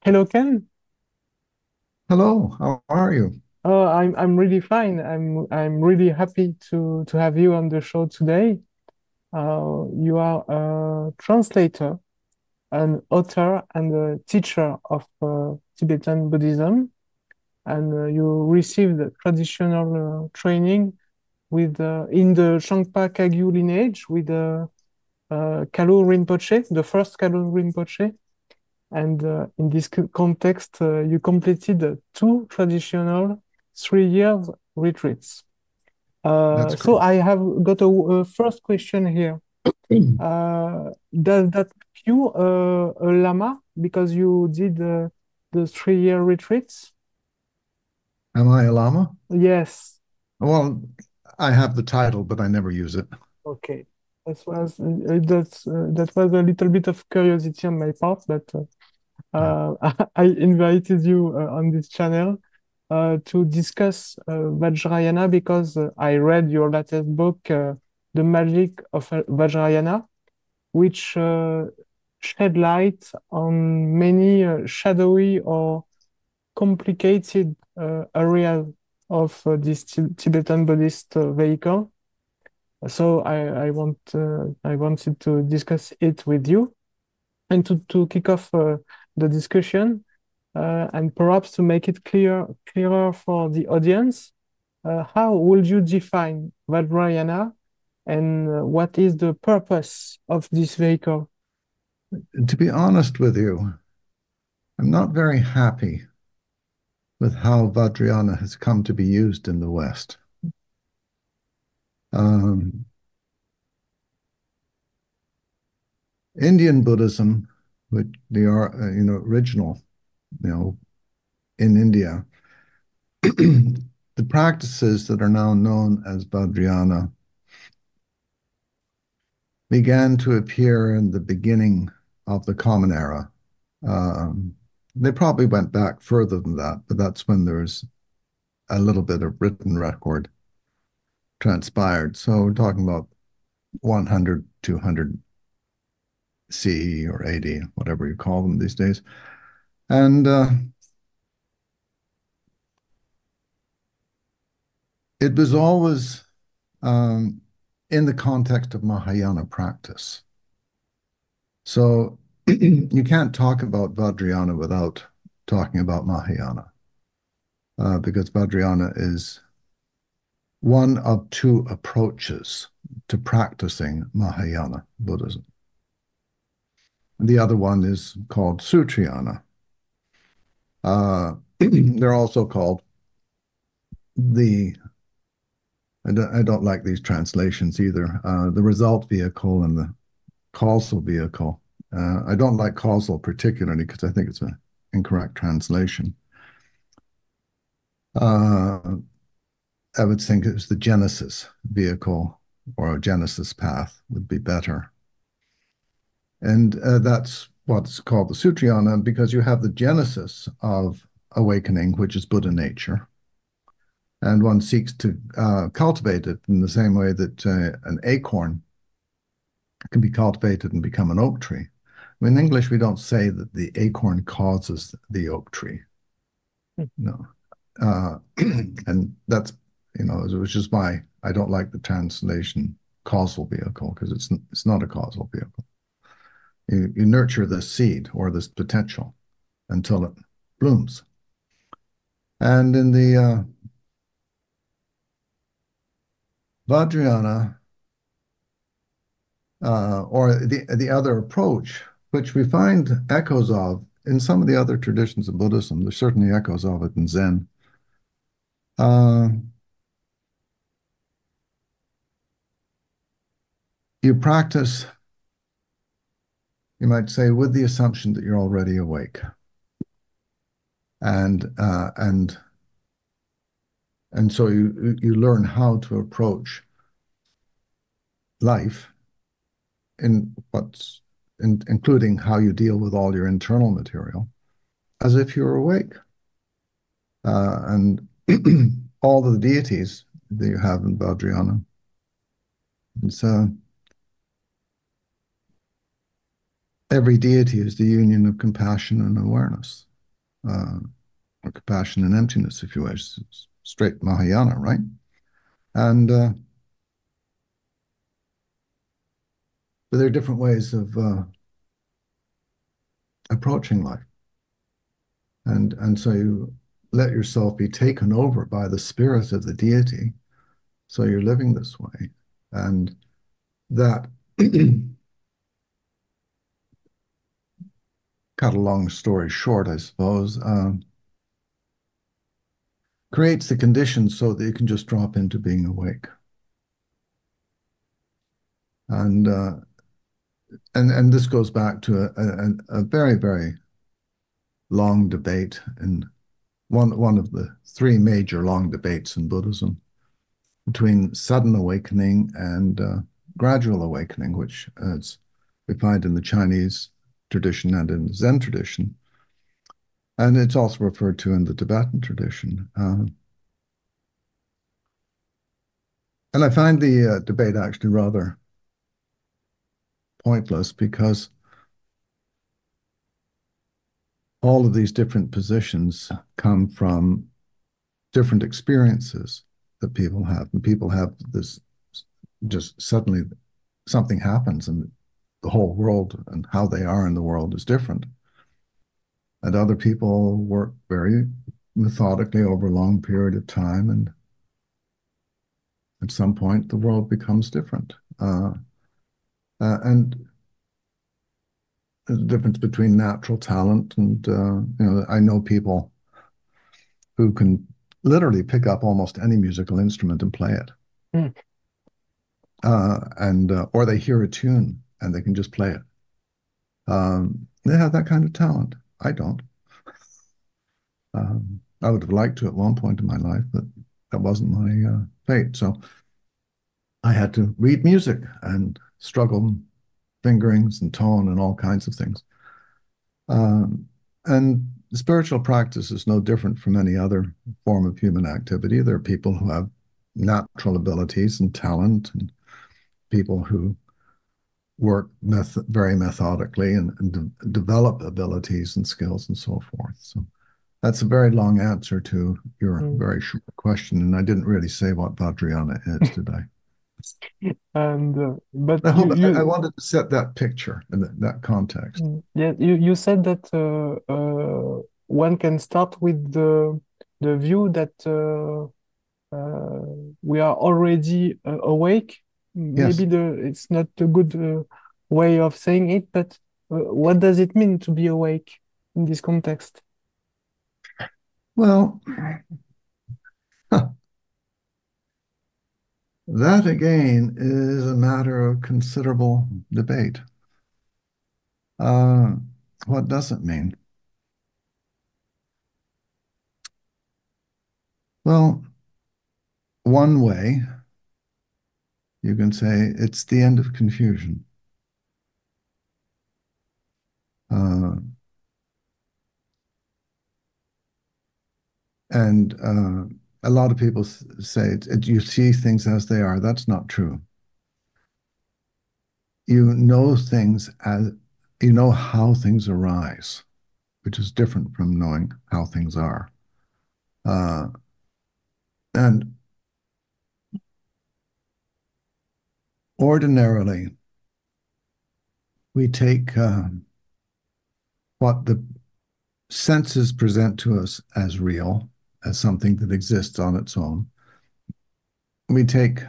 Hello, Ken. Hello, how are you? I'm really fine. I'm really happy to have you on the show today. You are a translator, an author, and a teacher of Tibetan Buddhism, and you received traditional training with in the Shangpa Kagyu lineage with Kalou Rinpoché, the first Kalou Rinpoché. And in this context, you completed two traditional 3 years retreats. That's So great. I have got a first question here. Does that make you a lama because you did the 3 year retreats? Am I a Lama? Yes. Well, I have the title, but I never use it. Okay. That was a little bit of curiosity on my part, but I invited you on this channel to discuss Vajrayana because I read your latest book, The Magic of Vajrayana, which shed light on many shadowy or complicated areas of this Tibetan Buddhist vehicle. So I wanted to discuss it with you and to kick off the discussion and perhaps to make it clearer for the audience. How would you define Vajrayana and what is the purpose of this vehicle? To be honest with you, I'm not very happy with how Vajrayana has come to be used in the West. Um, Indian Buddhism, which the original, you know, in India, the practices that are now known as Vajrayana began to appear in the beginning of the Common Era. Um, they probably went back further than that, but that's when there's a little bit of written record transpired. So we're talking about 100, 200 CE or AD, whatever you call them these days. And it was always um, in the context of Mahayana practice. So you can't talk about Vajrayana without talking about Mahayana, because Vajrayana is one of two approaches to practicing Mahayana Buddhism. The other one is called Sutrayana. They're also called the, I don't like these translations either, the result vehicle and the causal vehicle. I don't like causal particularly because I think it's an incorrect translation. Uh, I would think it was the Genesis vehicle or a Genesis path would be better. And that's what's called the Sutrayana because you have the genesis of awakening, which is Buddha nature. And one seeks to cultivate it in the same way that an acorn can be cultivated and become an oak tree. In English, we don't say that the acorn causes the oak tree. No. And that's, which is why I don't like the translation causal vehicle because it's not a causal vehicle. You nurture this seed or this potential until it blooms. And in the Vajrayana, or the other approach, which we find echoes of in some of the other traditions of Buddhism, there's certainly echoes of it in Zen. Uh, you practice, you might say, with the assumption that you're already awake, and uh, and and so you learn how to approach life in including how you deal with all your internal material as if you're awake. And all the deities that you have in Vajrayana. It's, every deity is the union of compassion and awareness. or compassion and emptiness, if you wish. It's straight Mahayana, right? And but there are different ways of approaching life. And so you let yourself be taken over by the spirit of the deity. So you're living this way. And that, cut a long story short, I suppose, creates the conditions so that you can just drop into being awake. And this goes back to a very, very long debate, and one of the three major long debates in Buddhism, between sudden awakening and gradual awakening, which we find in the Chinese tradition and in the Zen tradition. And it's also referred to in the Tibetan tradition. And I find the debate actually rather pointless, because all of these different positions come from different experiences that people have. And people have this, just suddenly something happens and the whole world and how they are in the world is different. And other people work very methodically over a long period of time, and at some point the world becomes different. And the difference between natural talent and, I know people who can literally pick up almost any musical instrument and play it. Mm. Or they hear a tune and they can just play it. They have that kind of talent. I don't. I would have liked to at one point in my life, but that wasn't my fate. So I had to read music and struggle fingerings and tone and all kinds of things. And spiritual practice is no different from any other form of human activity. There are people who have natural abilities and talent, and people who work very methodically and develop abilities and skills and so forth. So that's a very long answer to your very short question, and I didn't really say what Vajrayana is, did I? And but I hope I wanted to set that picture in that context. Yeah, you said that one can start with the view that we are already awake. Yes. Maybe it's not a good way of saying it, but what does it mean to be awake in this context? Well, that again is a matter of considerable debate. What does it mean? Well, one way you can say it's the end of confusion. And a lot of people say you see things as they are. That's not true. You know things as you know how things arise, which is different from knowing how things are. And ordinarily, we take what the senses present to us as real, as something that exists on its own. We take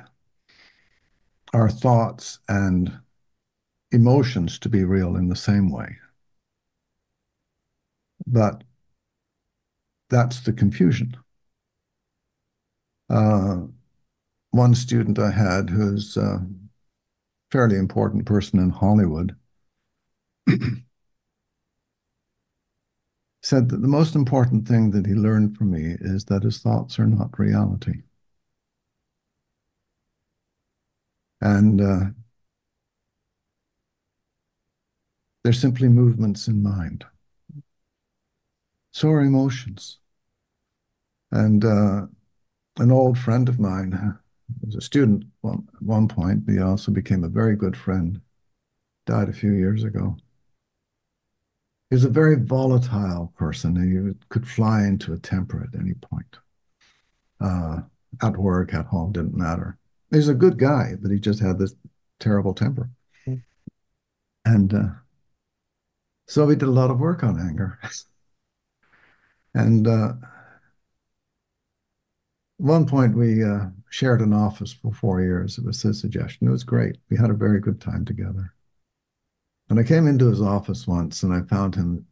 our thoughts and emotions to be real in the same way. But that's the confusion. One student I had, who's a fairly important person in Hollywood, said that the most important thing that he learned from me is that his thoughts are not reality. And they're simply movements in mind. So are emotions. And an old friend of mine, was a student at one point, but he also became a very good friend, died a few years ago. He was a very volatile person. He could fly into a temper at any point. Uh, at work, at home, didn't matter. He's a good guy, but he just had this terrible temper. Mm. And so we did a lot of work on anger. And one point we shared an office for 4 years. It was his suggestion. It was great. We had a very good time together. And I came into his office once and I found him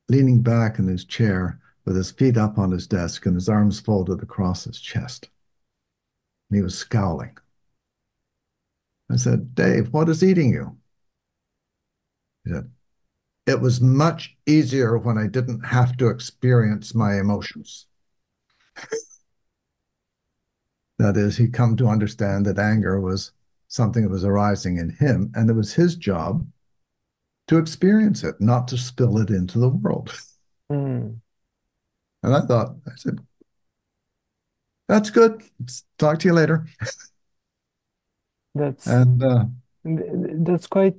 leaning back in his chair with his feet up on his desk and his arms folded across his chest. And he was scowling. I said, Dave, what is eating you? He said, it was much easier when I didn't have to experience my emotions. That is, he'd come to understand that anger was something that was arising in him, and it was his job to experience it, not to spill it into the world. Mm. And I said, that's good. Talk to you later. That's And that's quite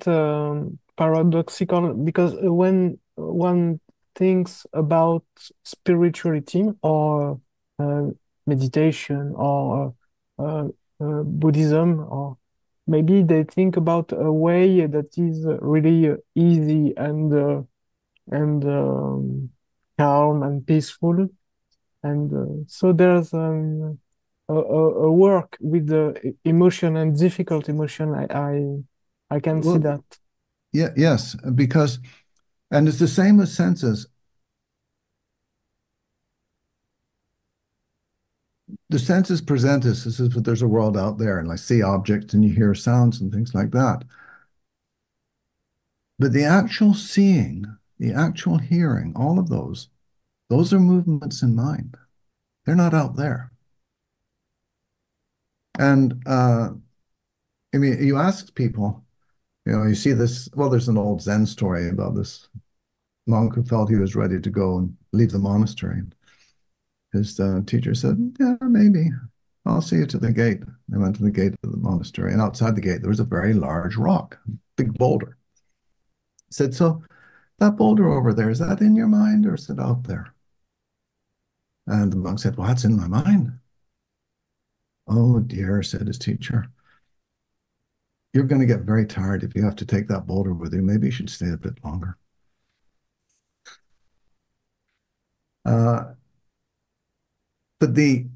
paradoxical because when one thinks about spirituality or uh, meditation or Buddhism, or maybe they think about a way that is really easy and calm and peaceful, and so there's a work with the emotion and difficult emotion. I can see well, that. yeah, yes, because, and it's the same with senses. The senses present us as if there's a world out there, and I see objects and you hear sounds and things like that. But the actual seeing, the actual hearing, all of those are movements in mind. They're not out there. And I mean, you ask people, you see this, well, there's an old Zen story about this monk who felt he was ready to go and leave the monastery. His teacher said, yeah, maybe. I'll see you to the gate. They went to the gate of the monastery, and outside the gate, there was a very large rock, big boulder. He said, so that boulder over there, is that in your mind or is it out there? And the monk said, well, that's in my mind. Oh dear, said his teacher. You're going to get very tired if you have to take that boulder with you. Maybe you should stay a bit longer. Uh, but the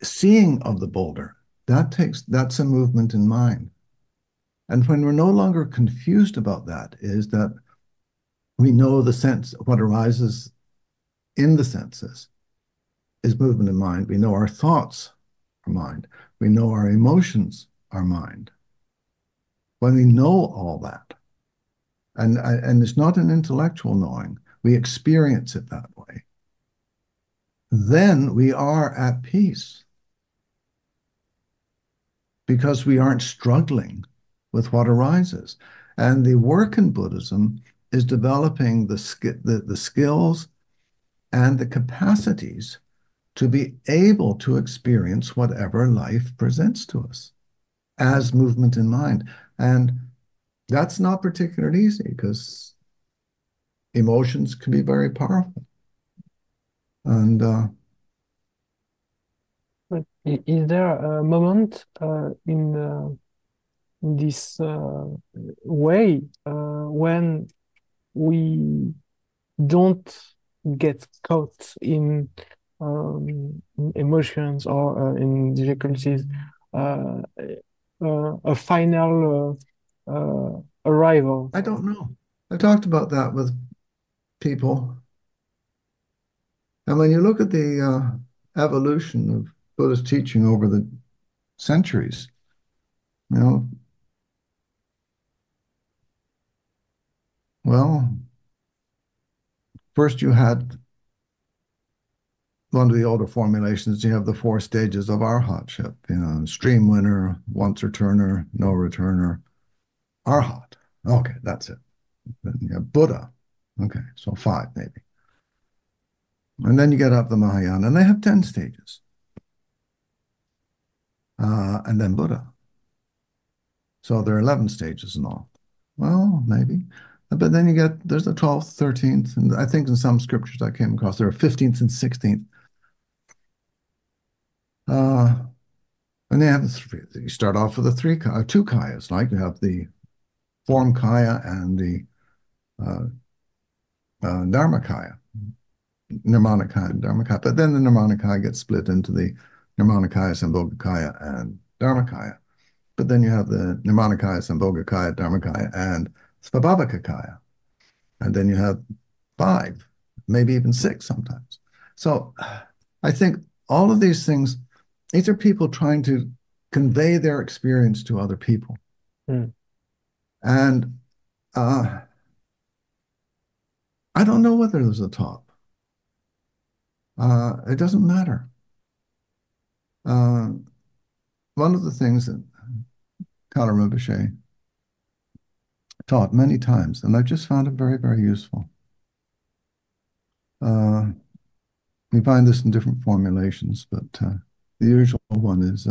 seeing of the boulder, that's a movement in mind. And when we're no longer confused about that, is that we know the sense, what arises in the senses is movement in mind. We know our thoughts are mind. We know our emotions are mind. When we know all that, and it's not an intellectual knowing, we experience it that way, then we are at peace because we aren't struggling with what arises. And the work in Buddhism is developing the skills and the capacities to be able to experience whatever life presents to us as movement in mind. And that's not particularly easy because emotions can be very powerful. And But is there a moment in this way when we don't get caught in emotions or in difficulties, uh, a final arrival? I don't know. I talked about that with people. And when you look at the evolution of Buddhist teaching over the centuries, you know, well, first you had one of the older formulations, you have the 4 stages of arhatship, stream winner, once returner, no returner, arhat. Okay, that's it. Then you have Buddha. Okay, so 5 maybe. And then you get up the Mahayana, and they have 10 stages. And then Buddha. So there are 11 stages in all. Well, maybe. But then there's the 12th, 13th, and I think in some scriptures I came across, there are 15th and 16th. And they have you start off with two kayas, like you have the form kaya and the Dharmakaya, Nirmanakaya and Dharmakaya. But then the Nirmanakaya gets split into the Nirmanakaya, Sambhogakaya, and Dharmakaya. But then you have the Nirmanakaya, Sambhogakaya, Dharmakaya, and Svabhavakakaya. And then you have 5, maybe even 6 sometimes. So I think all of these things, these are people trying to convey their experience to other people. Mm. And I don't know whether there's a top. It doesn't matter. One of the things that Kalou Rinpoché taught many times, and I've just found it very, very useful. We find this in different formulations, but the usual one is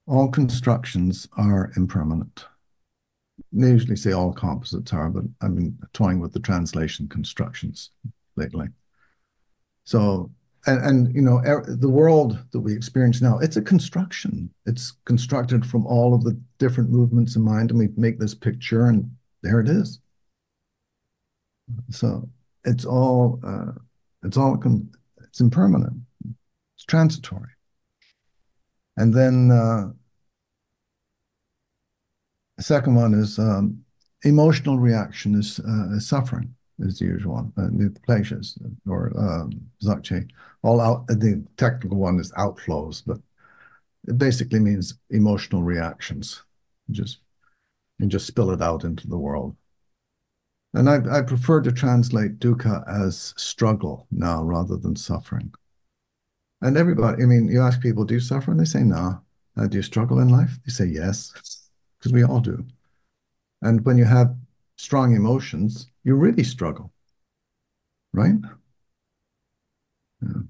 all constructions are impermanent. They usually say all composites are, but I've been toying with the translation constructions lately. So, and you know, the world that we experience now, it's a construction. It's constructed from all of the different movements in mind, and we make this picture, and there it is. So it's impermanent. It's transitory. And then the second one is emotional reaction is suffering, is the usual one. The pleasures or zakche. All out. The technical one is outflows, but it basically means emotional reactions. You just spill it out into the world. And I prefer to translate dukkha as struggle now rather than suffering. And everybody, I mean, you ask people, do you suffer? And they say, no. Do you struggle in life? They say, yes, because we all do. And when you have strong emotions, you really struggle, right? Yeah.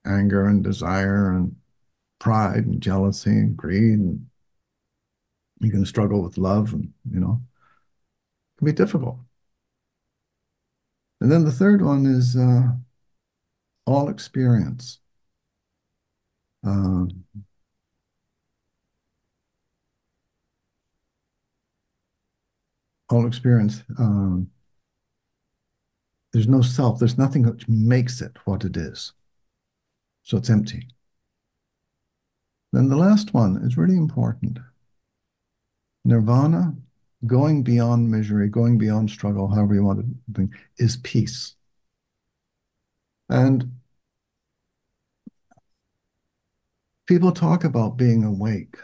Anger and desire and pride and jealousy and greed. And you can struggle with love and, you know, it can be difficult. And then the third one is all experience. All experience. There's no self. There's nothing which makes it what it is. So it's empty. Then the last one is really important. Nirvana, going beyond misery, going beyond struggle, however you want to think, is peace. And people talk about being awake,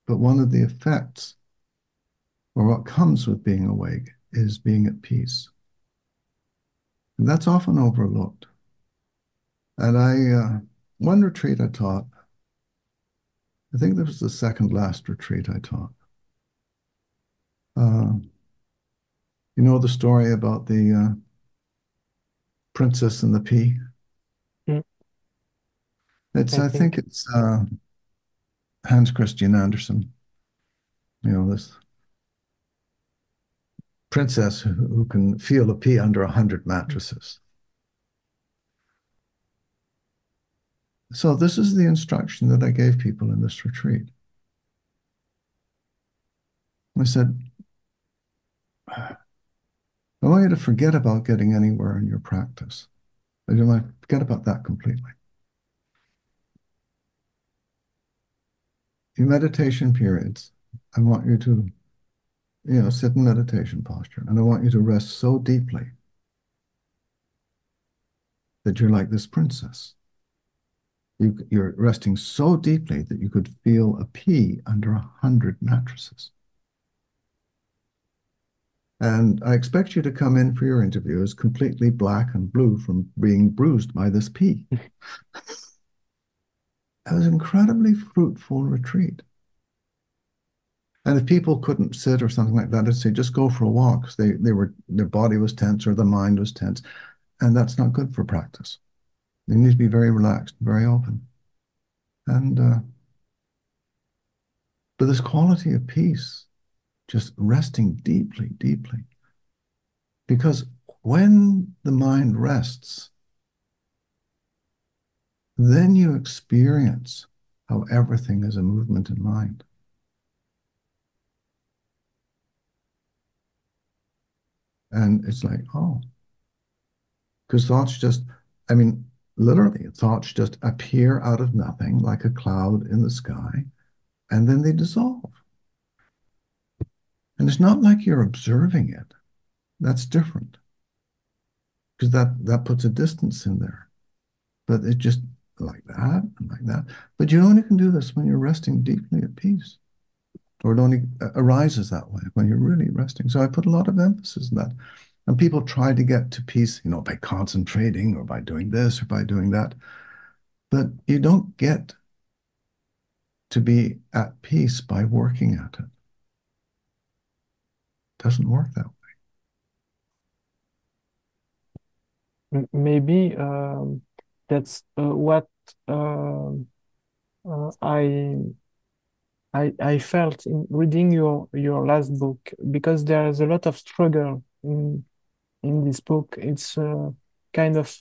but one of the effects or what comes with being awake is being at peace. And that's often overlooked. And one retreat I taught, I think this was the second last retreat I taught. You know the story about the princess and the pea? Mm. I think it's Hans Christian Andersen. You know, this princess who can feel a pea under 100 mattresses. So this is the instruction that I gave people in this retreat. I said, I want you to forget about getting anywhere in your practice. I want to forget about that completely. Your meditation periods, I want you to, you know, sit in meditation posture, and I want you to rest so deeply that you're like this princess. You're resting so deeply that you could feel a pea under 100 mattresses. And I expect you to come in for your interviews completely black and blue from being bruised by this pea. It was an incredibly fruitful retreat. And if people couldn't sit or something like that, I'd say just go for a walk. Their body was tense or the mind was tense. And that's not good for practice. You need to be very relaxed, very open. And But this quality of peace, just resting deeply, deeply. Because when the mind rests, then you experience how everything is a movement in mind. And it's like, oh, because thoughts just, I mean, literally, thoughts just appear out of nothing like a cloud in the sky, and then they dissolve. And it's not like you're observing it. That's different because that puts a distance in there. But it's just like that and like that. But you only can do this when you're resting deeply at peace. Or it only arises that way when you're really resting. So I put a lot of emphasis on that. And people try to get to peace, by concentrating or by doing this or by doing that. But you don't get to be at peace by working at it. It doesn't work that way. Maybe that's what uh, I I felt in reading your last book, because there is a lot of struggle in this book. It's kind of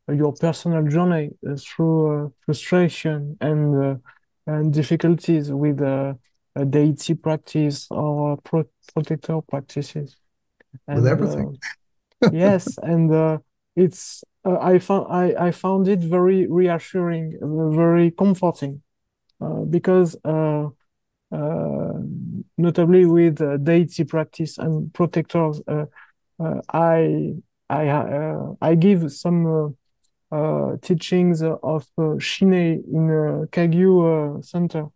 your personal journey through frustration and difficulties with a deity practice or protector practices. With And everything. yes, and it's I found it very reassuring, very comforting, because uh, notably with deity practice and protectors, uh, I I give some teachings of Shine in Kagyu Center.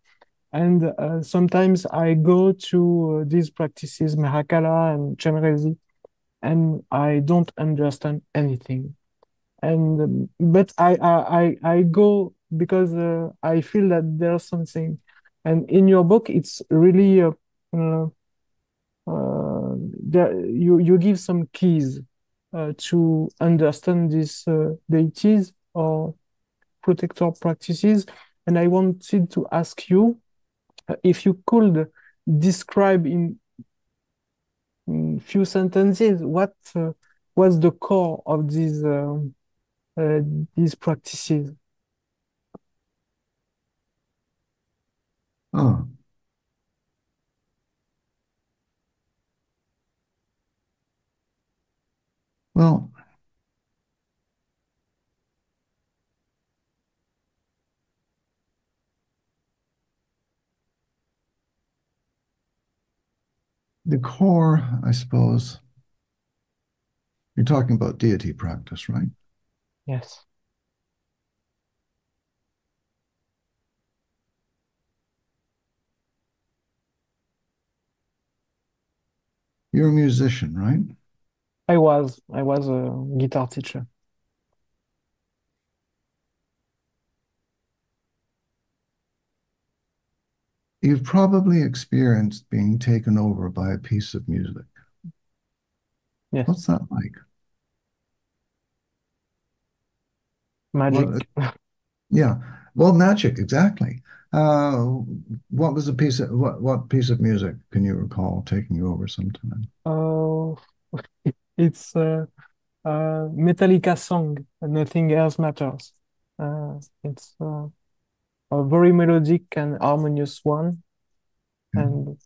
And sometimes I go to these practices, Mahakala and Chenrézi, and I don't understand anything. And but I go because I feel that there's something. And in your book, it's really uh, you give some keys to understand these deities or protector practices. And I wanted to ask you if you could describe in few sentences what was the core of uh, these practices. Oh, well, the core, I suppose, you're talking about deity practice, right? Yes. You're a musician, right? I was a guitar teacher. You've probably experienced being taken over by a piece of music. Yes. What's that like? What, Magic. yeah. Well, magic, exactly. Uh, what was a piece of what piece of music can you recall taking you over sometime? Uh, it's Metallica song, Nothing Else Matters. It's a very melodic and harmonious one. Yeah. And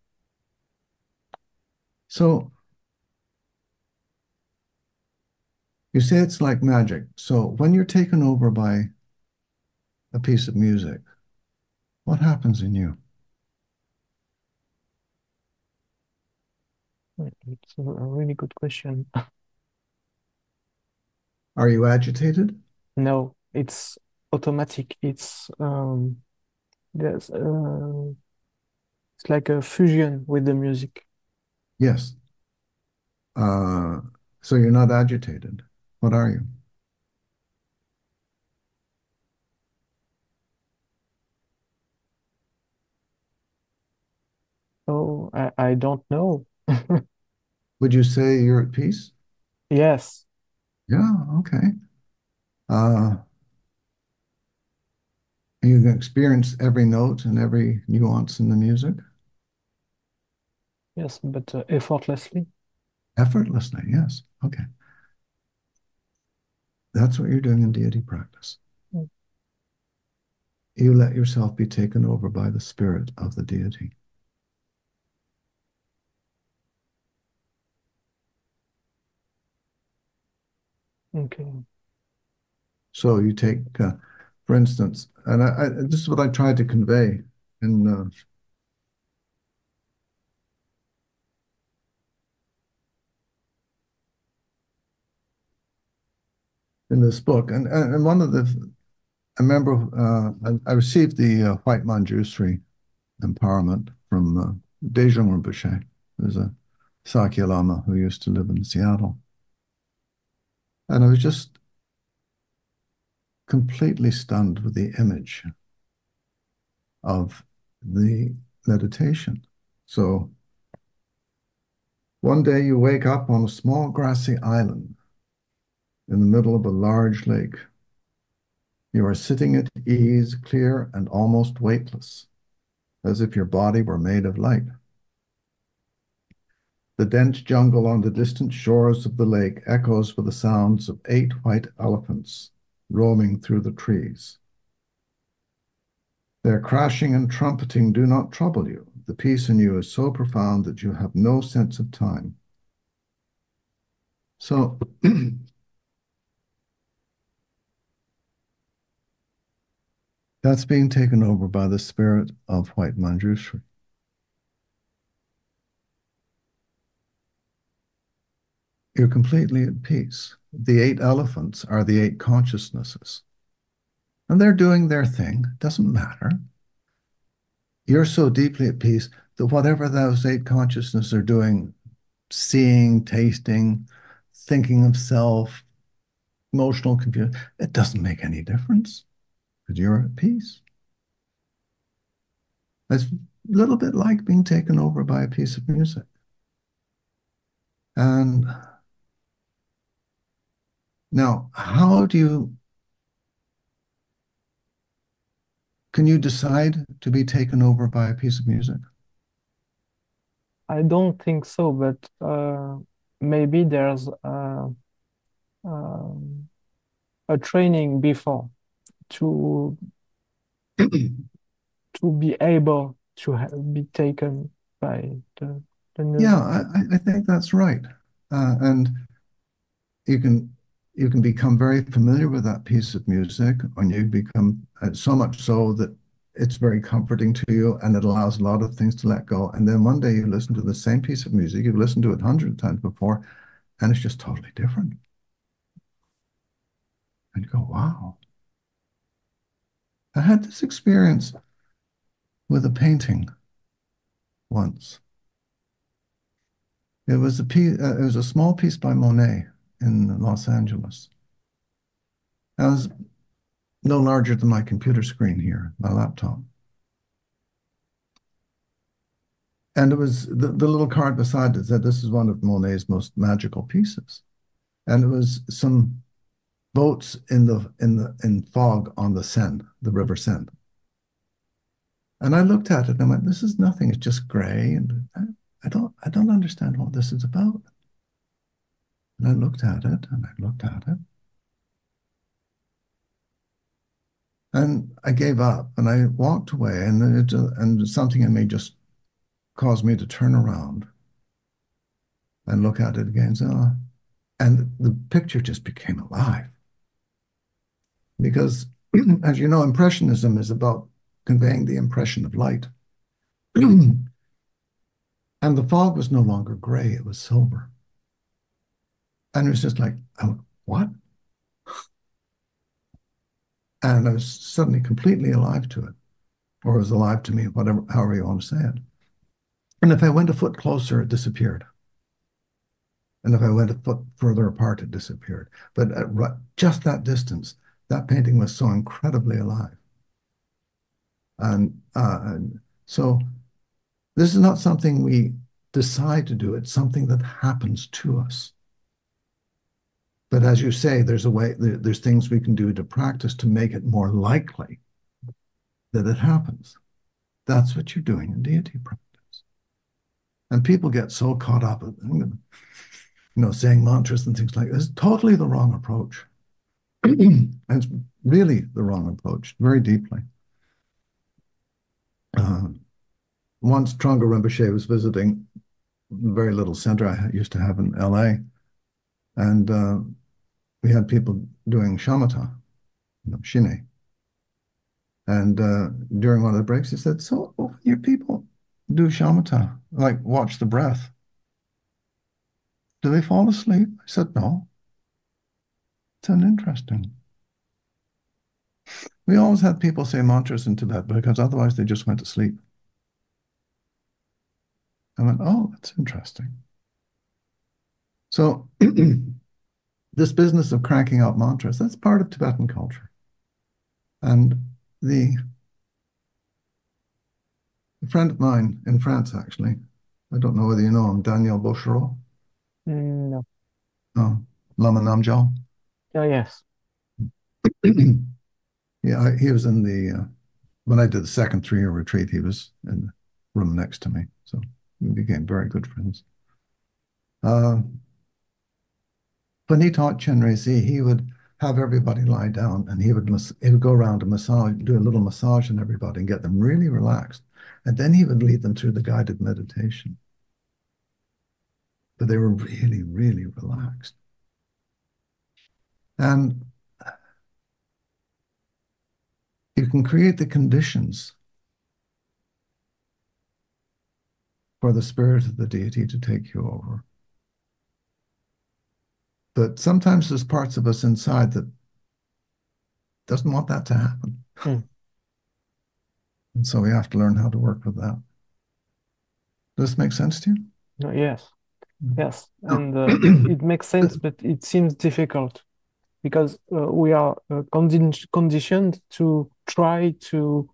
So you say it's like magic. So when you're taken over by a piece of music, what happens in you? it's a really good question. Are you agitated? No, it's automatic. There's it's like a fusion with the music. Yes. Uh, so you're not agitated. What are you? So I don't know. Would you say you're at peace? Yes. Yeah, okay. Uh, You can experience every note and every nuance in the music Yes, but effortlessly. effortlessly. Yes. Okay. That's what you're doing in deity practice. Mm. You let yourself be taken over by the spirit of the deity. Okay. So you take, for instance, and this is what I tried to convey in this book. And one of the, I remember I received the White Manjushri empowerment from Dejong Rinpoche, who's a Sakya Lama who used to live in Seattle. And I was just completely stunned with the image of the meditation. So one day you wake up on a small grassy island in the middle of a large lake. You are sitting at ease, clear and almost weightless, as if your body were made of light. The dense jungle on the distant shores of the lake echoes with the sounds of 8 white elephants roaming through the trees. Their crashing and trumpeting do not trouble you. The peace in you is so profound that you have no sense of time. So that's being taken over by the spirit of White Manjushri. You're completely at peace. The 8 elephants are the 8 consciousnesses. And they're doing their thing. Doesn't matter. You're so deeply at peace that whatever those 8 consciousnesses are doing, seeing, tasting, thinking of self, emotional confusion, it doesn't make any difference because you're at peace. It's a little bit like being taken over by a piece of music. And now, can you decide to be taken over by a piece of music? I don't think so, but maybe there's a training before to to be able to be taken by the music. Yeah, I think that's right. And you can you can become very familiar with that piece of music, and you become so much so that it's very comforting to you, and it allows a lot of things to let go. And then one day you listen to the same piece of music, you've listened to it hundreds of times before, and it's just totally different. And you go, wow. I had this experience with a painting once. It was it was a small piece by Monet in Los Angeles. It was no larger than my computer screen here, my laptop. And it was the little card beside it said this is one of Monet's most magical pieces. And it was some boats in fog on the Seine, the River Seine. And I looked at it and I went, this is nothing, it's just gray. And I don't understand what this is about. And I looked at it and I looked at it. And I gave up and I walked away, and something in me just caused me to turn around and look at it again. So, and the picture just became alive. Because, as you know, Impressionism is about conveying the impression of light. And the fog was no longer gray, it was silver. And it was just like, what? And I was suddenly completely alive to it, or it was alive to me, whatever, however you want to say it. And if I went a foot closer, it disappeared. And if I went a foot further apart, it disappeared. But at just that distance, that painting was so incredibly alive. And so this is not something we decide to do. It's something that happens to us. But as you say, there's a way, there's things we can do to practice to make it more likely that it happens. That's what you're doing in deity practice. And people get so caught up in, saying mantras and things like this. It's totally the wrong approach. And it's really the wrong approach, very deeply. Once Trungpa Rinpoche was visiting a very little center I used to have in LA, and we had people doing shamatha, shine. And during one of the breaks, he said, so your people do shamatha, like watch the breath. Do they fall asleep? I said, no. It's uninteresting. We always had people say mantras in Tibet because otherwise they just went to sleep. I went, oh, that's interesting. So this business of cranking out mantras, that's part of Tibetan culture. And a friend of mine in France, actually, I don't know whether you know him, Daniel Bouchereau. No. No, Lama Namgyal. Oh, yes. Yeah, he was in when I did the second 3-year retreat, he was in the room next to me. So we became very good friends. When he taught Chenrézi, he would have everybody lie down and he would go around and do a little massage on everybody and get them really relaxed. And then he would lead them through the guided meditation. But they were really, really relaxed. And you can create the conditions for the spirit of the deity to take you over. But sometimes there's parts of us inside that doesn't want that to happen. And so we have to learn how to work with that. Does this make sense to you? Yes. Yes. And it makes sense, but it seems difficult because we are conditioned to try to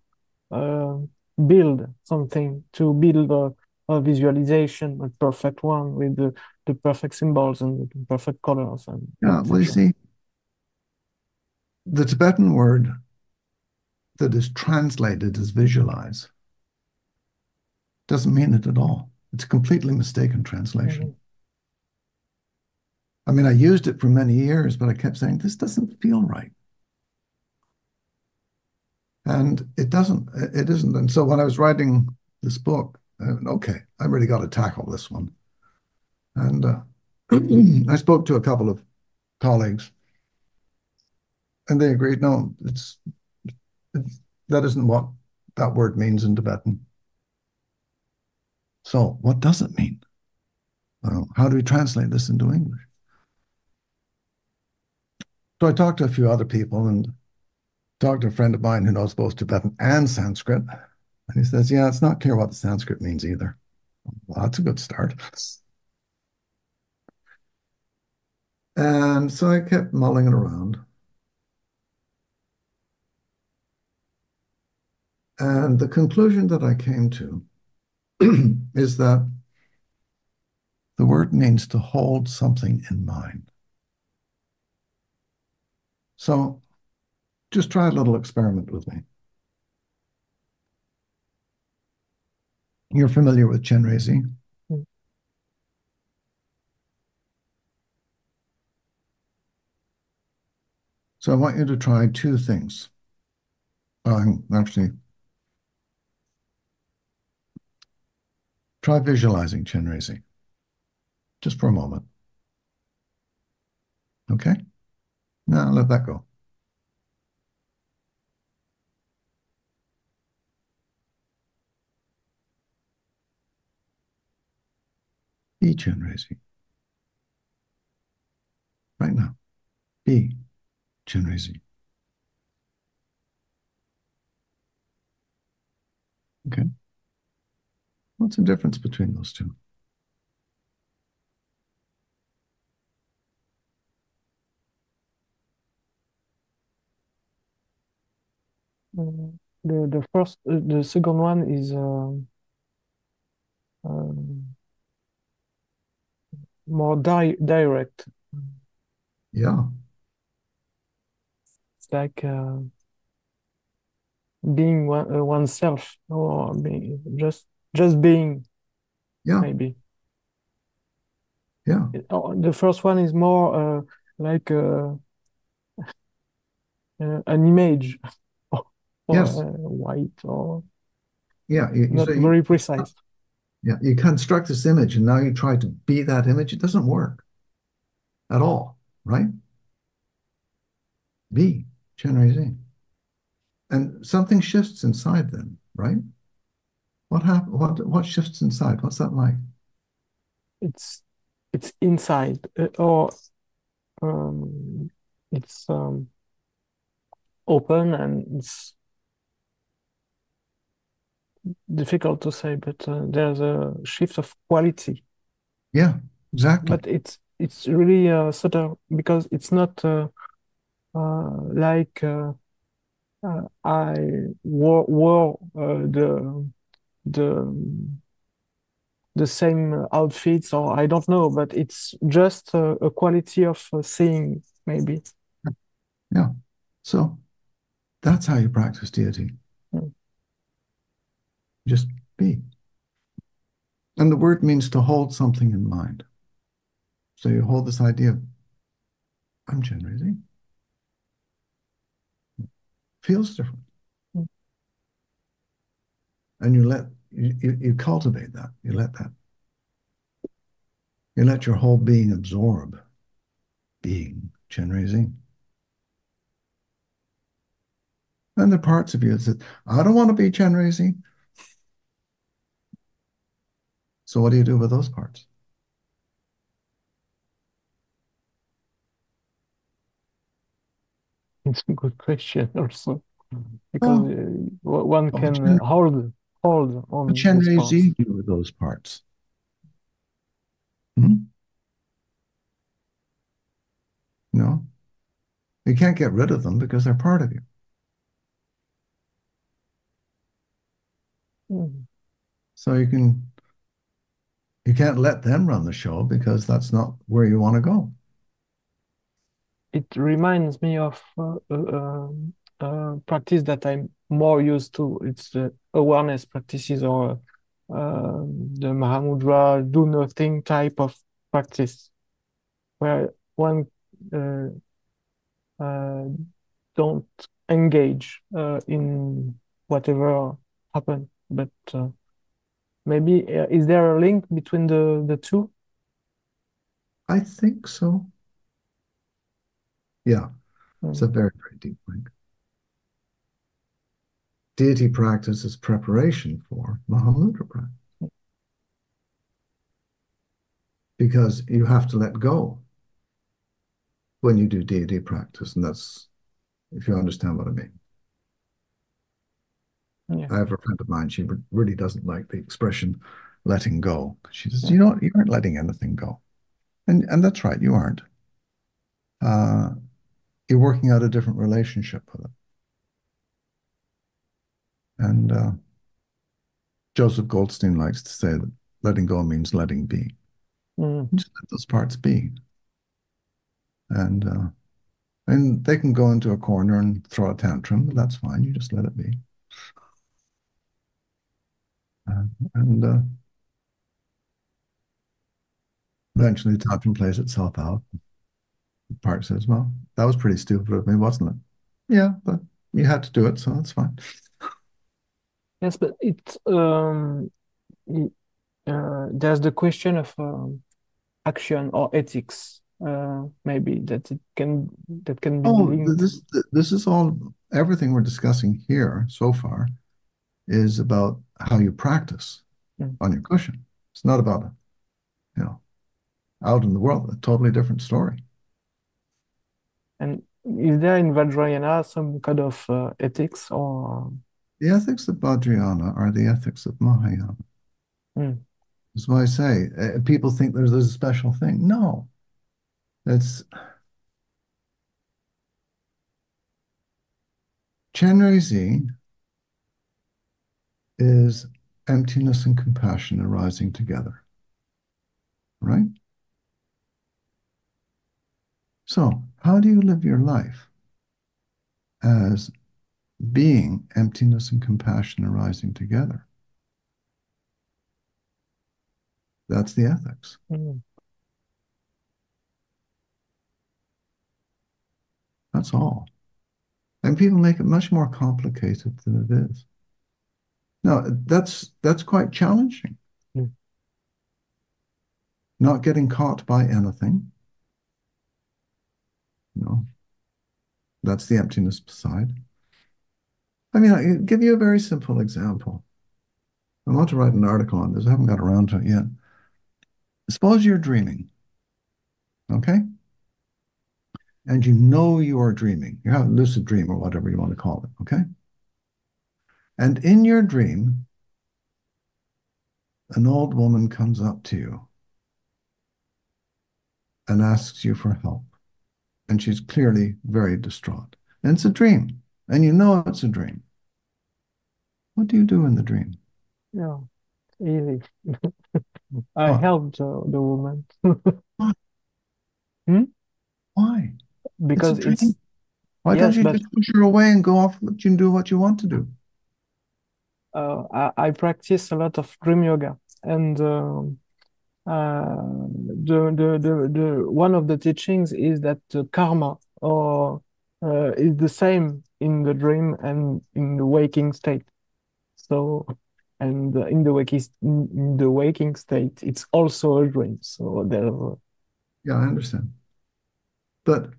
build something, to build a visualization, a perfect one with the perfect symbols and the perfect colors. And Yeah, well, you see, the Tibetan word that is translated as visualize doesn't mean it at all. It's a completely mistaken translation. I mean, I used it for many years, but I kept saying, this doesn't feel right. And it isn't. And so when I was writing this book, okay, I really got to tackle this one. And I spoke to a couple of colleagues and they agreed, no, that isn't what that word means in Tibetan. So what does it mean? How do we translate this into English? So I talked to a few other people and talked to a friend of mine who knows both Tibetan and Sanskrit. And he says, yeah, it's not clear what the Sanskrit means either. Well, that's a good start. And so I kept mulling it around. And the conclusion that I came to is that the word means to hold something in mind. So just try a little experiment with me. You're familiar with Chenrézi? So I want you to try two things. Actually, try visualizing Chenrézi just for a moment. Okay? Now let that go. Be Chenrézi. Right now. Be Chenrézi. Okay? What's the difference between those two? The second one is more direct. Yeah. It's like being oneself, or being just being, Yeah, maybe. yeah, The first one is more like an image, or yes, white, or yeah. not So very precise. yeah, you construct this image, and now you try to be that image. It doesn't work at all, right? Be Chenrézi, and something shifts inside them, right? What happened? What shifts inside? What's that like? It's it's inside, or um, it's open, and it's difficult to say, but there's a shift of quality. Yeah, exactly. But it's really subtle, because it's not like I wore the the same outfits, or I don't know, but it's just a quality of seeing, maybe. Yeah. So that's how you practice deity. Mm. Just be. And the word means to hold something in mind. So you hold this idea of, I'm Chenrézi. Feels different. Mm. And you cultivate that. You let your whole being absorb being Chenrézi. And the parts of you that says, I don't want to be Chenrézi. So what do you do with those parts? It's a good question also, because Oh, one what would can Chen, hold what on those parts. Chenrézi do with those parts? Hmm? No, you can't get rid of them because they're part of you. Mm. So you can't let them run the show because that's not where you want to go. It reminds me of practice that I'm more used to. It's the awareness practices, or the Mahamudra do nothing type of practice, where one uh, uh, don't engage in whatever happen. But maybe is there a link between the two? I think so. Yeah, it's Mm. a very, very deep link. Deity practice is preparation for Mahamudra practice because you have to let go when you do deity practice. And that's, if you understand what I mean. Yeah, I have a friend of mine, she really doesn't like the expression letting go. She says, yeah. you aren't letting anything go. And that's right, you aren't. Uh, you're working out a different relationship with it. And Joseph Goldstein likes to say that letting go means letting be. Mm. Just let those parts be. And they can go into a corner and throw a tantrum, but that's fine. You just let it be. Uh, and eventually the tantrum plays itself out. The part says, well, that was pretty stupid of me, wasn't it? Yeah, but you had to do it, so that's fine. Yes, but it, there's the question of action or ethics, maybe that can be Oh, linked. this is all, everything we're discussing here so far is about how you practice Mm. on your cushion. It's not about, you know, out in the world, a totally different story. And is there in Vajrayana some kind of ethics, or The ethics of Vajrayana are the ethics of Mahayana. mm, That's why I say people think there's a special thing. No, it's Chenrezi is emptiness and compassion arising together, right? So, how do you live your life as being, emptiness and compassion arising together. That's the ethics. That's all. And people make it much more complicated than it is. No, that's quite challenging. Mm. Not getting caught by anything. No, that's the emptiness side. I mean, I'll give you a very simple example. I want to write an article on this. I haven't got around to it yet. Suppose you're dreaming, okay? And you know you are dreaming. You have a lucid dream or whatever you want to call it, okay? And in your dream, an old woman comes up to you and asks you for help. And she's clearly very distraught. And it's a dream. And you know it's a dream. What do you do in the dream? Yeah, easy. I What? helped the woman. Why? Hmm? Why? It's a Because dream. it's, Why don't yes, you but just push her away and go off and do what you want to do? I practice a lot of dream yoga, and one of the teachings is that the karma or is the same in the dream and in the waking state. So, and in the waking state, it's also a dream. So there, Yeah, I understand. But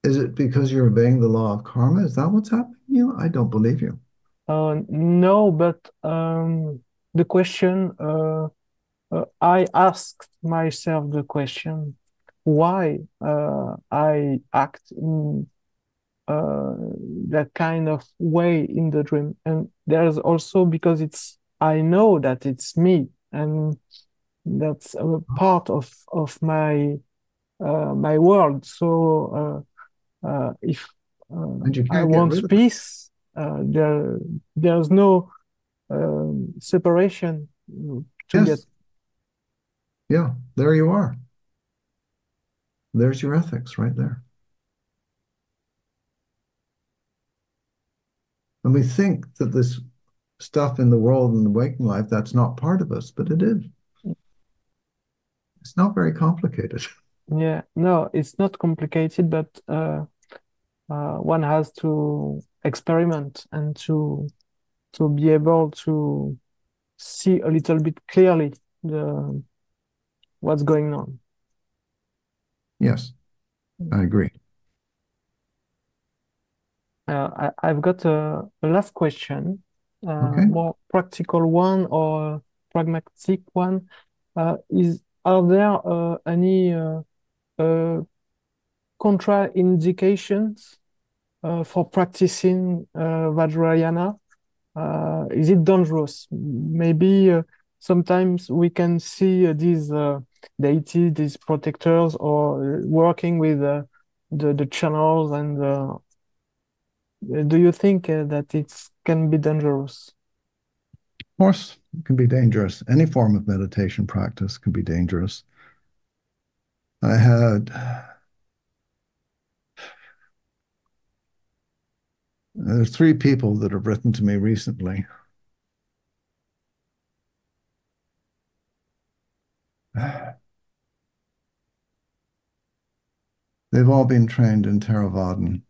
is it because you're obeying the law of karma? Is that what's happening to you? I don't believe you. no, but the question. I asked myself the question why I act in uh, that kind of way in the dream. And there's also because I know that it's me, and that's a part of my world. So if And you I can't get rid want of it. peace, there's no separation to get. Yes. Yeah, there you are. There's your ethics right there. And we think that this stuff in the world and the waking life, that's not part of us, but it is. It's not very complicated. Yeah, no, it's not complicated, but one has to experiment and to be able to see a little bit clearly the what's going on. Yes, I agree. I've got a last question, Okay. more practical one or pragmatic one. Are there any contraindications for practicing Vajrayana? Is it dangerous? Maybe sometimes we can see these deities, these protectors, or working with the channels. And do you think that it can be dangerous? Of course, it can be dangerous. Any form of meditation practice can be dangerous. I had there's three people that have written to me recently. They've all been trained in Theravadan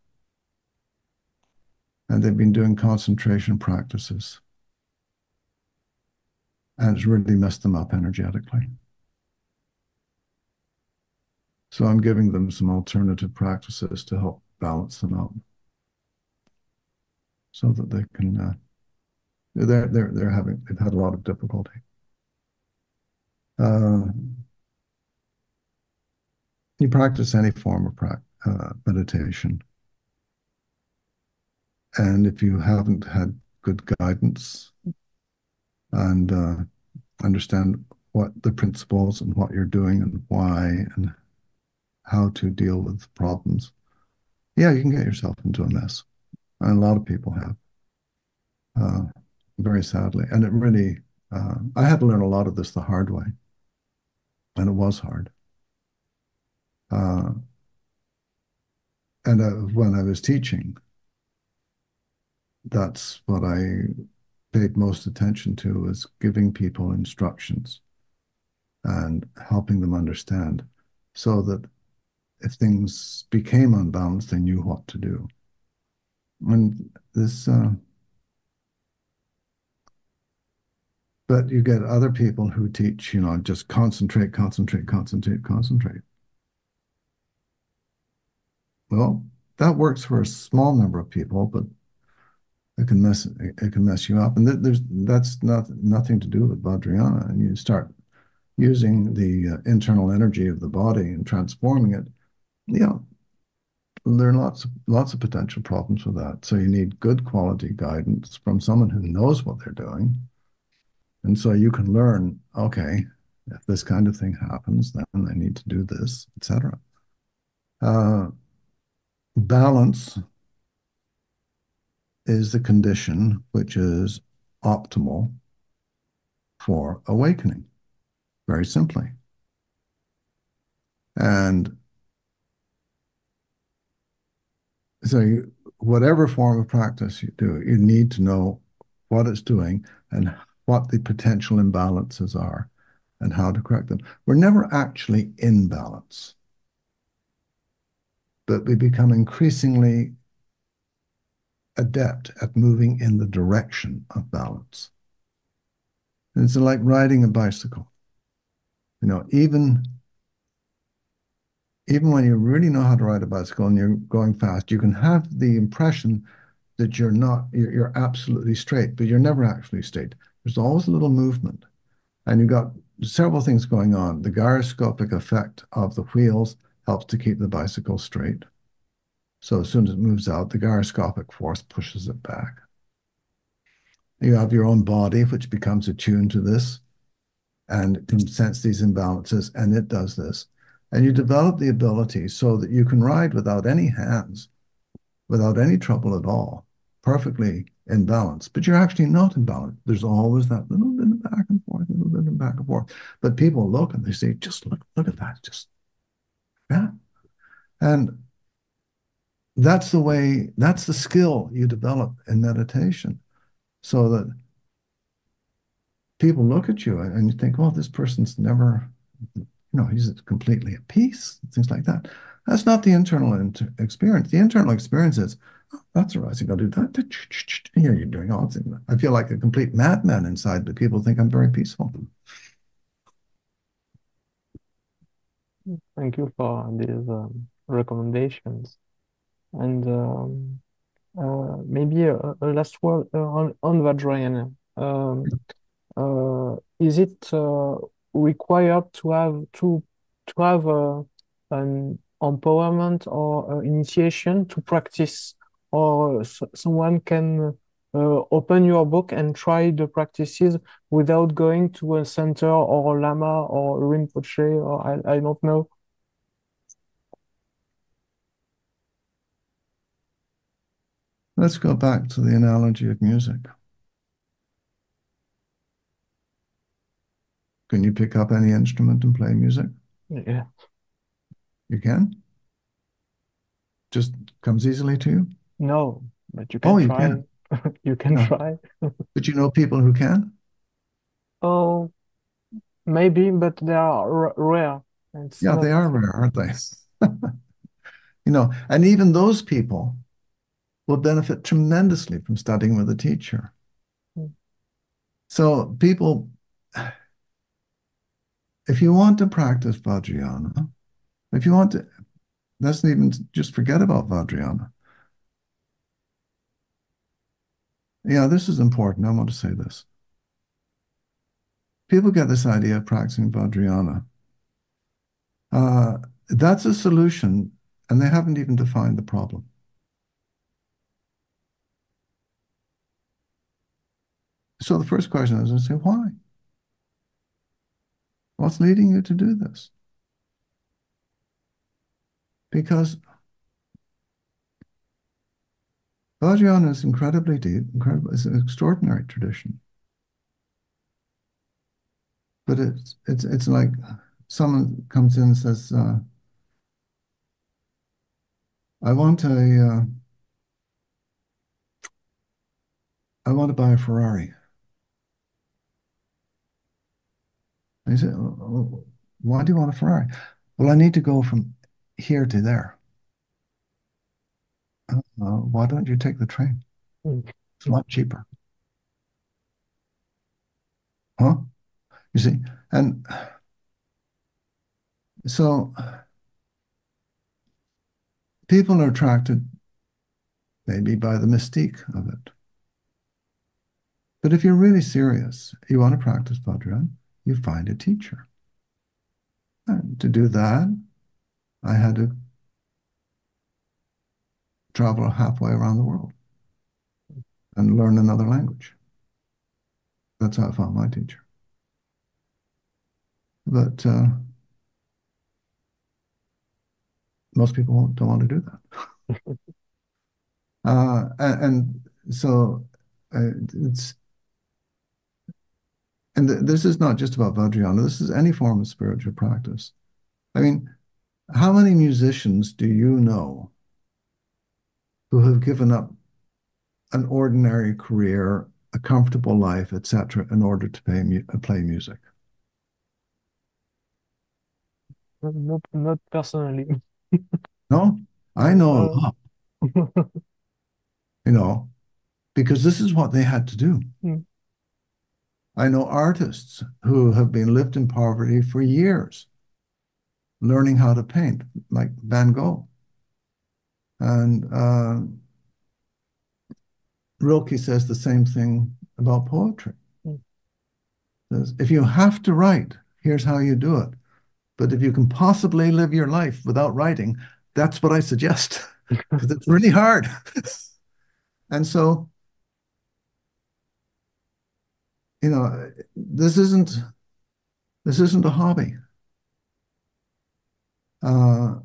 and they've been doing concentration practices. And it's really messed them up energetically. So I'm giving them some alternative practices to help balance them out so that they can they've had a lot of difficulty. Uh, you practice any form of meditation. And if you haven't had good guidance and understand what the principles and what you're doing and why and how to deal with problems, yeah, you can get yourself into a mess. And a lot of people have, uh, very sadly. And it really, I had to learn a lot of this the hard way. And it was hard. Uh, and when I was teaching, that's what I paid most attention to, is giving people instructions and helping them understand, so that if things became unbalanced, they knew what to do. And this, but you get other people who teach, just concentrate, concentrate, concentrate, concentrate. Well, that works for a small number of people, but it can mess you up. And that's nothing to do with Vajrayana. And you start using the internal energy of the body and transforming it. Yeah, there are lots of potential problems with that. So you need good quality guidance from someone who knows what they're doing. And so you can learn, okay, if this kind of thing happens, then I need to do this, etc. Balance is the condition which is optimal for awakening, very simply. And so whatever form of practice you do, you need to know what it's doing and what the potential imbalances are and how to correct them. We're never actually in balance, but we become increasingly adept at moving in the direction of balance. And it's like riding a bicycle. Even when you really know how to ride a bicycle and you're going fast, you can have the impression that you're absolutely straight, but you're never actually straight. There's always a little movement. And you've got several things going on. The gyroscopic effect of the wheels helps to keep the bicycle straight. So as soon as it moves out, the gyroscopic force pushes it back. You have your own body, which becomes attuned to this and can sense these imbalances, and it does this. And you develop the ability so that you can ride without any hands, without any trouble at all, perfectly in balance. But you're actually not in balance. There's always that little bit of back and forth, little bit of back and forth. But people look and they say, just look at that, just yeah. And that's the skill you develop in meditation, so that people look at you and you think, well, this person's never, he's completely at peace, things like that. That's not the internal experience. The internal experience is, oh, that's a rising, I'll do that. Here you're doing all things. I feel like a complete madman inside, but people think I'm very peaceful. Thank you for these recommendations. And maybe a last word on Vajrayana. Is it required to have an empowerment or initiation to practice, or someone can open your book and try the practices without going to a center or lama or Rinpoche, or I don't know. Let's go back to the analogy of music. Can you pick up any instrument and play music? Yeah. You can? Just comes easily to you? No, but you Oh, can you try. can. You can Yeah. try. But you know people who can? Oh, maybe, but they are rare. It's Yeah, not. they are rare, aren't they? And even those people will benefit tremendously from studying with a teacher. So people, if you want to practice Vajrayana, if you want to, let's even just forget about Vajrayana. Yeah, this is important. I want to say this. People get this idea of practicing Vajrayana. That's a solution, and they haven't even defined the problem. So the first question is, I say, why? What's leading you to do this? Because Vajrayana is incredibly deep, incredible. It's an extraordinary tradition. But it's like someone comes in and says, I want I want to buy a Ferrari. And he said, why do you want a Ferrari? Well, I need to go from here to there. Why don't you take the train? Mm. It's a lot cheaper. Huh? You see? And so people are attracted maybe by the mystique of it. But if you're really serious, you want to practice Vajrayana, you find a teacher. And to do that, I had to travel halfway around the world and learn another language. That's how I found my teacher. But most people don't want to do that. And so it's, and this is not just about Vajrayana, this is any form of spiritual practice. I mean, how many musicians do you know who have given up an ordinary career, a comfortable life, etc., in order to play music? Not personally. No, I know a lot, you know, because this is what they had to do. Mm. I know artists who have been lived in poverty for years, learning how to paint, like Van Gogh. And Rilke says the same thing about poetry. Mm. Says, if you have to write, here's how you do it. But if you can possibly live your life without writing, that's what I suggest, because it's really hard. And so, you know, this isn't a hobby. If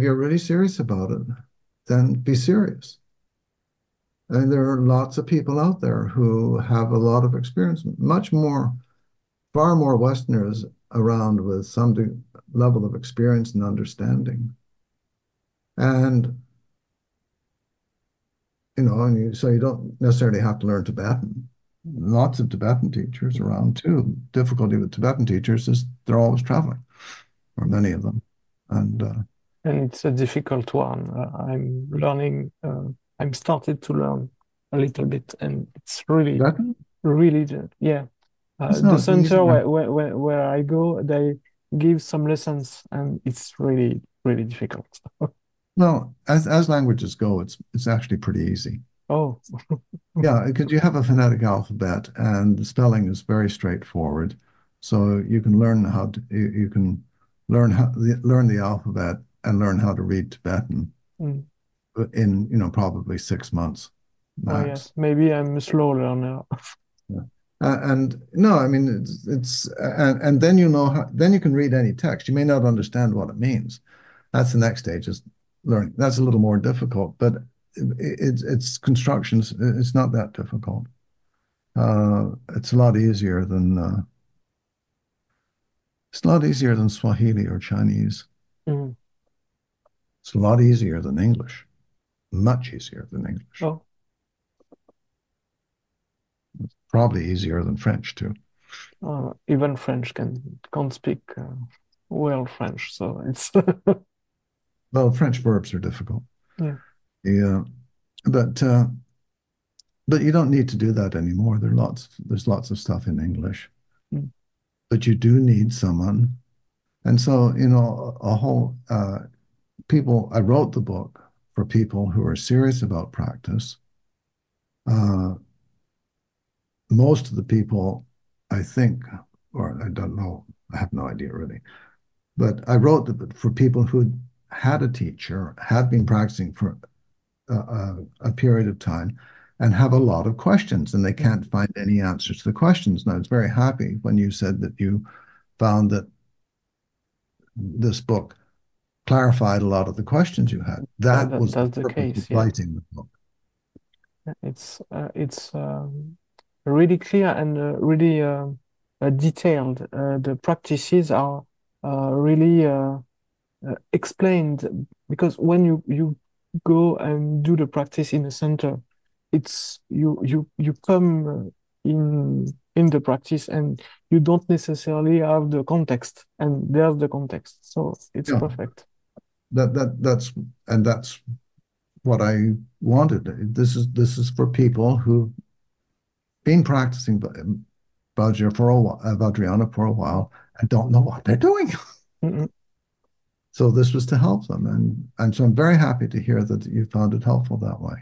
you're really serious about it, then be serious. And there are lots of people out there who have a lot of experience, far more Westerners around with some level of experience and understanding. And, you know, so you don't necessarily have to learn Tibetan. Lots of Tibetan teachers around too. Difficulty with Tibetan teachers is they're always traveling, or many of them. And it's a difficult one. I'm started to learn a little bit, and it's really, Tibetan, really, yeah. it's The not easy. center where I go, they give some lessons, and it's really, really difficult. Well, as languages go, it's actually pretty easy. Oh, Yeah, because you have a phonetic alphabet and the spelling is very straightforward. So you can learn you can learn the alphabet and learn how to read Tibetan mm. in, you know, probably 6 months Oh max. yes, maybe I'm a slow learner. Yeah. And no, I mean and then you know then you can read any text. You may not understand what it means. That's the next stage is learning. That's a little more difficult, but it's constructions. It's not that difficult. It's a lot easier than Swahili or Chinese. Mm. It's a lot easier than English. Much easier than English. Oh, Probably easier than French too. even French can't speak well French, so it's Well, French verbs are difficult. yeah. Yeah, but but you don't need to do that anymore. There's lots of stuff in English, Mm. but you do need someone. And so, you know, a whole people. I wrote the book for people who are serious about practice. Uh, Most of the people, I think, or I don't know, I have no idea really, but I wrote for people who had a teacher, had been practicing for a period of time, and have a lot of questions, and they Mm. can't find any answers to the questions. And I was very happy when you said that you found that this book clarified a lot of the questions you had. That was the That's the purpose of case, yeah. writing the book. It's really clear and really detailed. The practices are really explained because when you go and do the practice in a center, it's you come in the practice, and you don't necessarily have the context, and there's the context, so it's Yeah, perfect. that's what I wanted. This is for people who've been practicing Vajrayana for a while and don't know what they're doing. Mm-mm. So this was to help them, and so I'm very happy to hear that you found it helpful that way,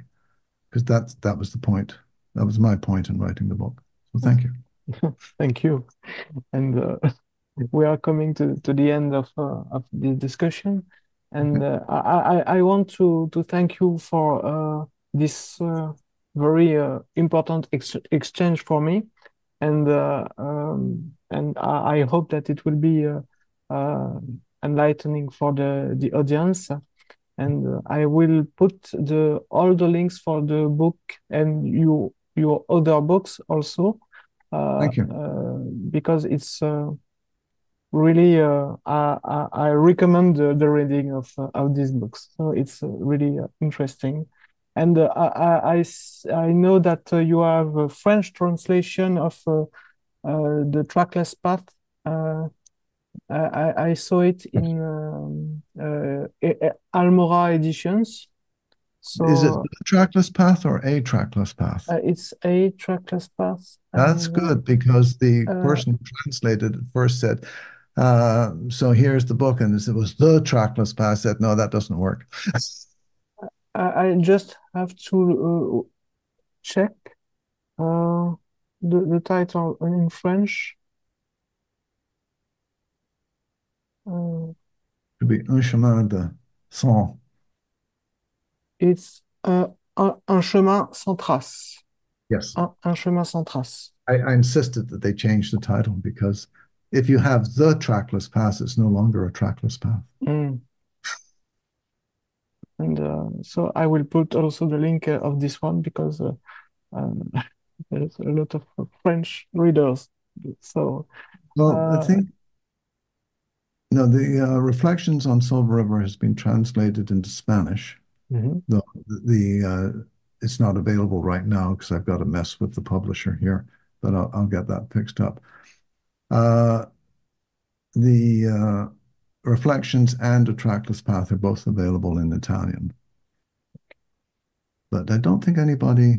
because that was the point. That was my point in writing the book. So thank you. Thank you. And we are coming to the end of the discussion. And Okay. I want to thank you for this very important exchange for me. And I hope that it will be uh, enlightening for the audience. And I will put all the links for the book and your other books also, Thank you. because it's really I recommend the reading of these books. So it's really interesting. And I know that you have a French translation of the Trackless Path. Uh, I saw it in Almora editions. Is it So the trackless path or a trackless path? it's a Trackless Path, That's and good because the uh, person who translated it first said, so here's the book, and it was the trackless path. I said, no, that doesn't work. I just have to check uh, the title in French. Uh, Could be un chemin de sang. it's un chemin sans trace. Yes. Un chemin sans trace. I insisted that they change the title because if you have the trackless path, it's no longer a trackless path. Mm. And so I will put also the link of this one, because um, there's a lot of French readers. So Well, I uh, think no, the Reflections on Silver River has been translated into Spanish. mhm. No, it's not available right now because I've got to mess with the publisher here, but I'll get that fixed up. Uh, the Reflections and A Trackless Path are both available in Italian, but I don't think anybody's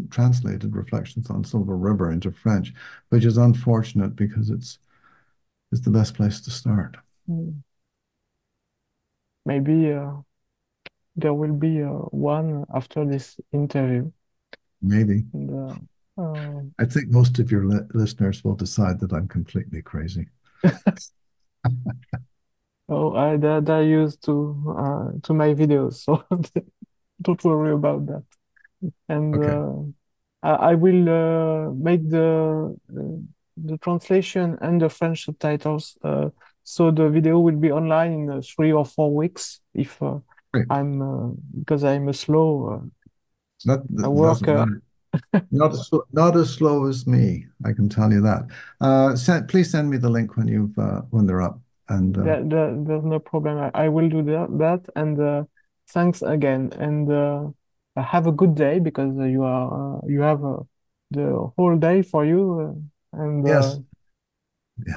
translated Reflections on Silver River into French, which is unfortunate because it's the best place to start. Mm. Maybe there will be one after this interview. Maybe. And, I think most of your listeners will decide that I'm completely crazy. oh, they're used to my videos, so don't worry about that. And Okay, I will make the translation and the French subtitles. So the video will be online in 3 or 4 weeks, if great. I'm because I'm a slow That doesn't worker. matter. Not as slow as me, I can tell you that. Please send me the link when they're up. And There's no problem. I will do that. And thanks again. And have a good day, because you have the whole day for you. And yes,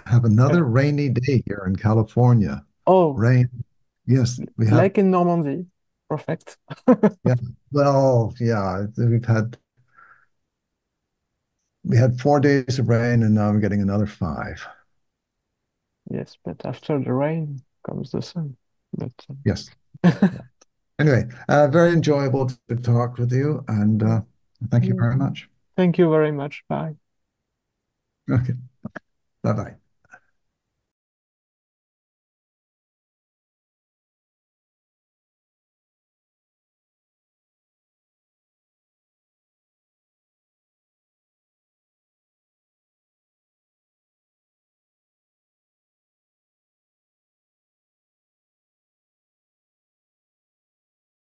have uh, another rainy day here in California. oh, Rain. Yes, we have. like in Normandy. Perfect. Yeah. Well, yeah, we had 4 days of rain, and now we're getting another five. Yes, but after the rain comes the sun. But Yes. Yeah. Anyway, very enjoyable to talk with you, and thank you very much. thank you very much. Bye. Okay. Bye bye.